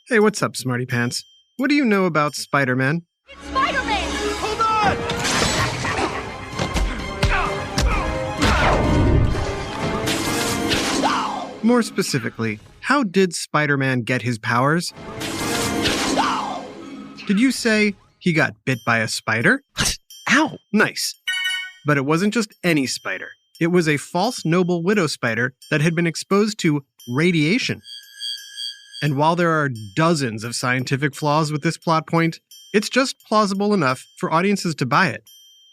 Hey, what's up, Smarty Pants? What do you know about Spider-Man? It's Spider-Man! Hold on! More specifically, how did Spider-Man get his powers? Did you say he got bit by a spider? Ow! Nice. But it wasn't just any spider. It was a false noble widow spider that had been exposed to radiation. And while there are dozens of scientific flaws with this plot point, it's just plausible enough for audiences to buy it.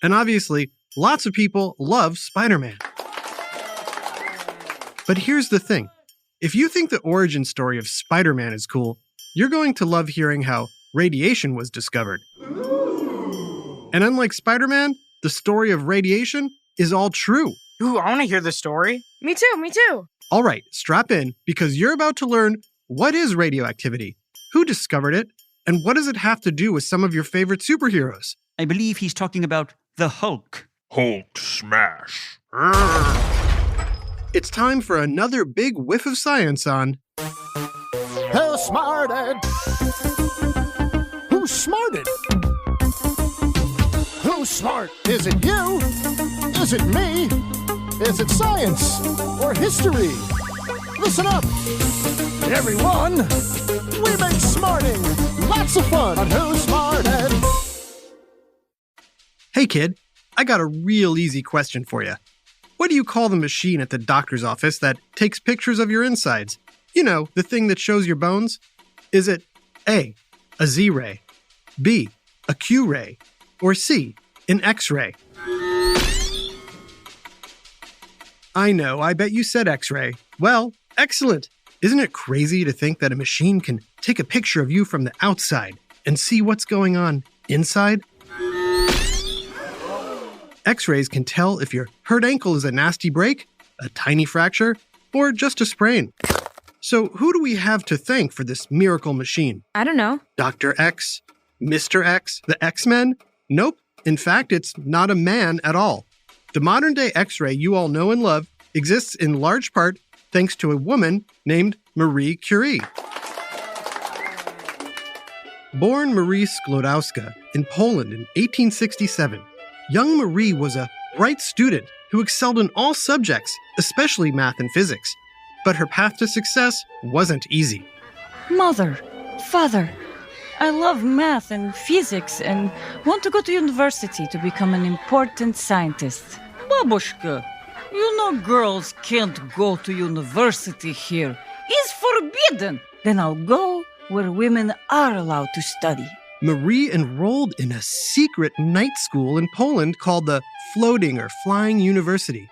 And obviously, lots of people love Spider-Man. But here's the thing. If you think the origin story of Spider-Man is cool, you're going to love hearing how radiation was discovered. And unlike Spider-Man, the story of radiation is all true. Ooh, I want to hear the story. Me too. All right, strap in, because you're about to learn what is radioactivity, who discovered it, and what does it have to do with some of your favorite superheroes? I believe he's talking about the Hulk. Hulk smash. It's time for another big whiff of science on Who smarted? Who's smarted? Who's smart? Is it you? Is it me? Is it science or history? Listen up, everyone. We make smarting lots of fun on Who Smarted. Hey kid, I got a real easy question for you. What do you call the machine at the doctor's office that takes pictures of your insides? You know, the thing that shows your bones? Is it A, a Z-ray, B, a Q-ray, or C, an X-ray? I know, I bet you said X-ray. Well, excellent. Isn't it crazy to think that a machine can take a picture of you from the outside and see what's going on inside? X-rays can tell if your hurt ankle is a nasty break, a tiny fracture, or just a sprain. So who do we have to thank for this miracle machine? I don't know. Dr. X? Mr. X? The X-Men? Nope. In fact, it's not a man at all. The modern-day X-ray you all know and love exists in large part thanks to a woman named Marie Curie. Born Marie Sklodowska in Poland in 1867, young Marie was a bright student who excelled in all subjects, especially math and physics. But her path to success wasn't easy. Mother, father, I love math and physics and want to go to university to become an important scientist. Babushka, you know girls can't go to university here. It's forbidden. Then I'll go where women are allowed to study. Marie enrolled in a secret night school in Poland called the Floating or Flying University.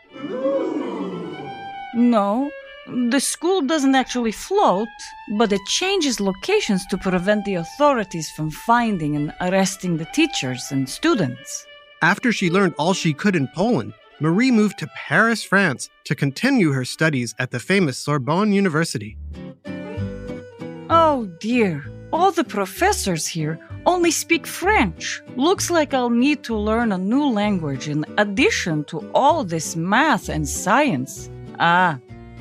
No, the school doesn't actually float, but it changes locations to prevent the authorities from finding and arresting the teachers and students. After she learned all she could in Poland, Marie moved to Paris, France, to continue her studies at the famous Sorbonne University. Oh dear, all the professors here only speak French. Looks like I'll need to learn a new language in addition to all this math and science. Ah,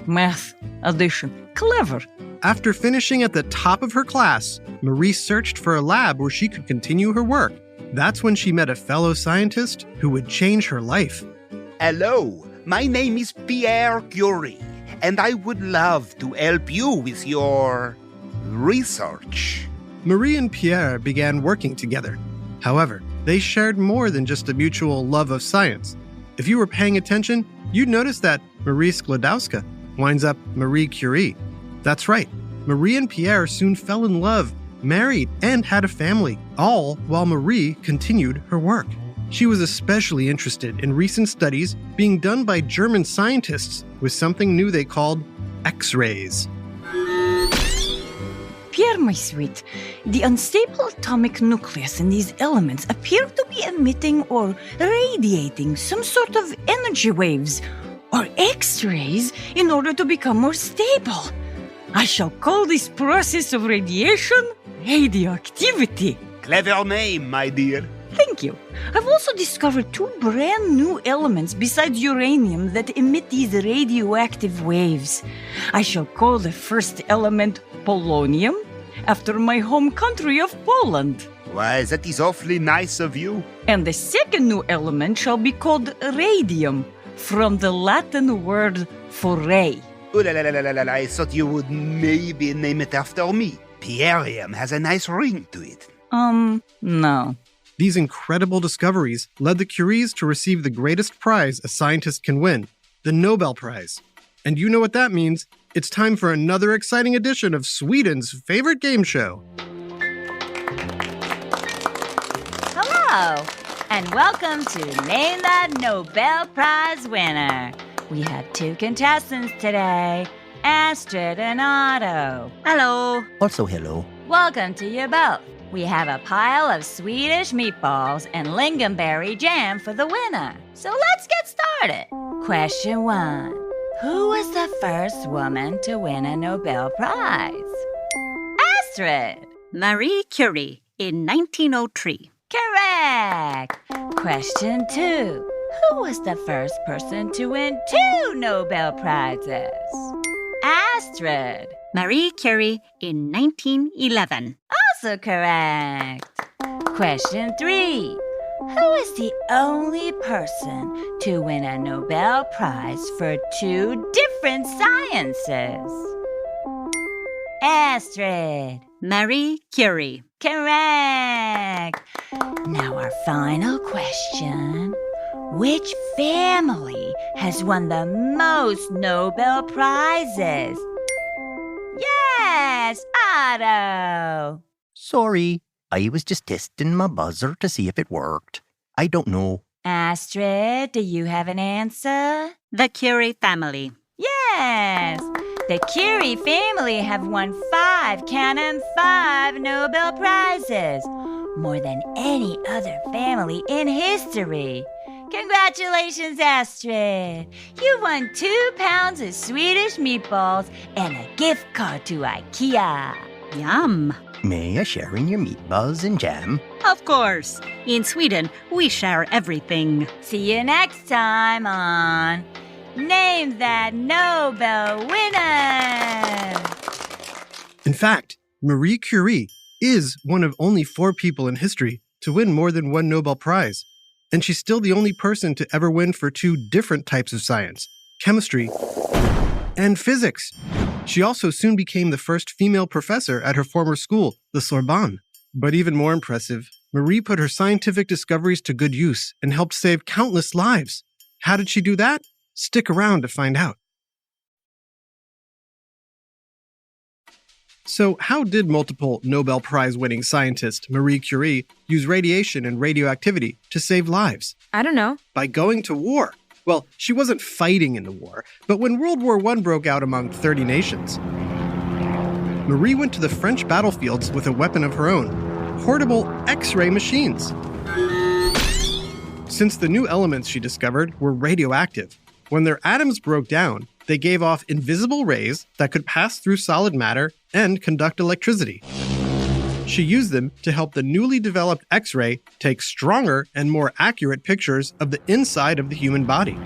math, addition, clever. After finishing at the top of her class, Marie searched for a lab where she could continue her work. That's when she met a fellow scientist who would change her life. Hello, my name is Pierre Curie, and I would love to help you with your research. Marie and Pierre began working together. However, they shared more than just a mutual love of science. If you were paying attention, you'd notice that Marie Sklodowska winds up Marie Curie. That's right, Marie and Pierre soon fell in love, married, and had a family, all while Marie continued her work. She was especially interested in recent studies being done by German scientists with something new they called X-rays. Pierre, my sweet, the unstable atomic nucleus in these elements appear to be emitting or radiating some sort of energy waves or X-rays in order to become more stable. I shall call this process of radiation radioactivity. Clever name, my dear. Thank you. I've also discovered two brand new elements besides uranium that emit these radioactive waves. I shall call the first element polonium after my home country of Poland. Why, that is awfully nice of you. And the second new element shall be called radium, from the Latin word for ray. Oh, I thought you would maybe name it after me. Pierium has a nice ring to it. No. These incredible discoveries led the Curies to receive the greatest prize a scientist can win, the Nobel Prize. And you know what that means. It's time for another exciting edition of Sweden's favorite game show. Hello, and welcome to Name That Nobel Prize Winner. We have two contestants today, Astrid and Otto. Hello. Also hello. Welcome to you both. We have a pile of Swedish meatballs and lingonberry jam for the winner. So let's get started. Question 1. Who was the first woman to win a Nobel Prize? Astrid. Marie Curie in 1903. Correct. Question 2. Who was the first person to win 2 Nobel Prizes? Astrid. Marie Curie in 1911. Also correct. Question 3. Who is the only person to win a Nobel Prize for 2 different sciences? Astrid. Marie Curie. Correct. Now our final question. Which family has won the most Nobel Prizes? Yes, Otto. Sorry, I was just testing my buzzer to see if it worked. I don't know. Astrid, do you have an answer? The Curie family. Yes. The Curie family have won 5, count 'em, 5 Nobel Prizes. More than any other family in history. Congratulations, Astrid. You won 2 pounds of Swedish meatballs and a gift card to IKEA. Yum. May I share in your meatballs and jam? Of course. In Sweden, we share everything. See you next time on Name That Nobel Winner. In fact, Marie Curie is one of only 4 people in history to win more than 1 Nobel Prize. And she's still the only person to ever win for 2 different types of science, chemistry and physics. She also soon became the first female professor at her former school, the Sorbonne. But even more impressive, Marie put her scientific discoveries to good use and helped save countless lives. How did she do that? Stick around to find out. So how did multiple Nobel Prize-winning scientist Marie Curie use radiation and radioactivity to save lives? I don't know. By going to war. Well, she wasn't fighting in the war, but when World War I broke out among 30 nations, Marie went to the French battlefields with a weapon of her own, portable X-ray machines. Since the new elements she discovered were radioactive, when their atoms broke down, they gave off invisible rays that could pass through solid matter and conduct electricity. She used them to help the newly developed X-ray take stronger and more accurate pictures of the inside of the human body.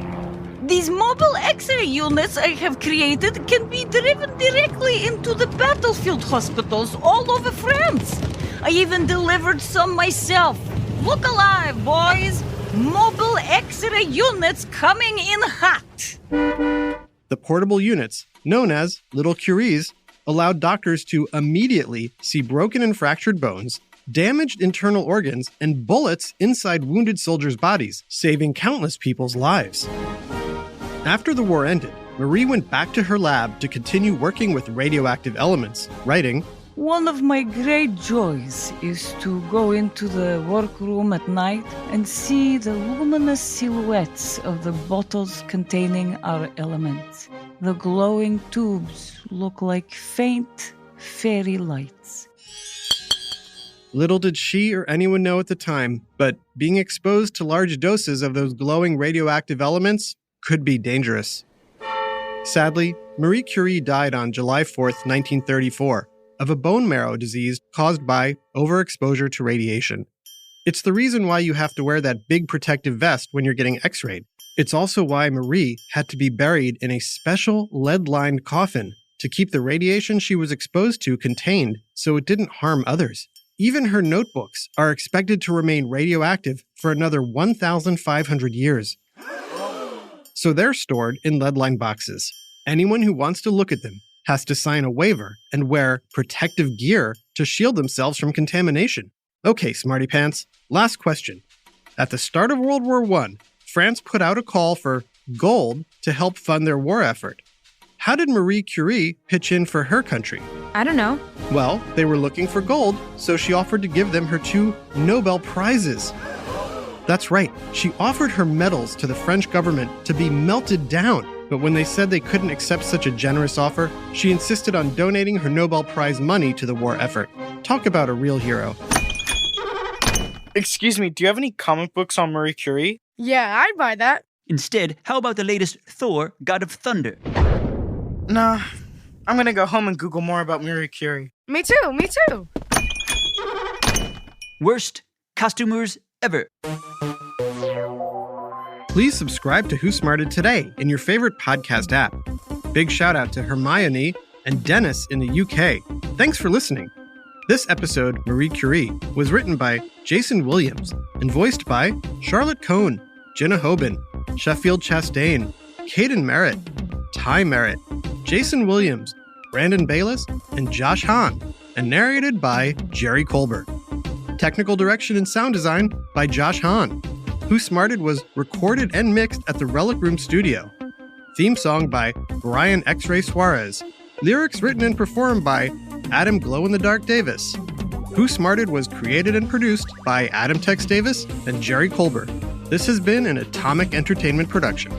These mobile X-ray units I have created can be driven directly into the battlefield hospitals all over France. I even delivered some myself. Look alive, boys! Mobile X-ray units coming in hot. The portable units, known as Little Curies, allowed doctors to immediately see broken and fractured bones, damaged internal organs, and bullets inside wounded soldiers' bodies, saving countless people's lives. After the war ended, Marie went back to her lab to continue working with radioactive elements, writing, One of my great joys is to go into the workroom at night and see the luminous silhouettes of the bottles containing our elements. The glowing tubes look like faint fairy lights. Little did she or anyone know at the time, but being exposed to large doses of those glowing radioactive elements could be dangerous. Sadly, Marie Curie died on July 4th, 1934, of a bone marrow disease caused by overexposure to radiation. It's the reason why you have to wear that big protective vest when you're getting X-rayed. It's also why Marie had to be buried in a special lead-lined coffin to keep the radiation she was exposed to contained so it didn't harm others. Even her notebooks are expected to remain radioactive for another 1,500 years. So they're stored in lead-lined boxes. Anyone who wants to look at them has to sign a waiver and wear protective gear to shield themselves from contamination. Okay, Smarty Pants, last question. At the start of World War I, France put out a call for gold to help fund their war effort. How did Marie Curie pitch in for her country? I don't know. Well, they were looking for gold, so she offered to give them her 2 Nobel Prizes. That's right, she offered her medals to the French government to be melted down, but when they said they couldn't accept such a generous offer, she insisted on donating her Nobel Prize money to the war effort. Talk about a real hero. Excuse me, do you have any comic books on Marie Curie? Yeah, I'd buy that. Instead, how about the latest Thor, God of Thunder? Nah, I'm gonna go home and Google more about Marie Curie. Me too. Worst costumers ever. Please subscribe to Who Smarted Today in your favorite podcast app. Big shout out to Hermione and Dennis in the UK. Thanks for listening. This episode, Marie Curie, was written by Jason Williams and voiced by Charlotte Cohn, Jenna Hoban, Sheffield Chastain, Caden Merritt, Ty Merritt, Jason Williams, Brandon Bayless, and Josh Hahn, and narrated by Jerry Colbert. Technical direction and sound design by Josh Hahn. Who Smarted was recorded and mixed at the Relic Room Studio. Theme song by Brian X-Ray Suarez. Lyrics written and performed by Adam Glow-in-the-Dark Davis. Who Smarted was created and produced by Adam Tex Davis and Jerry Colbert. This has been an Atomic Entertainment production.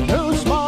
Who Smarted?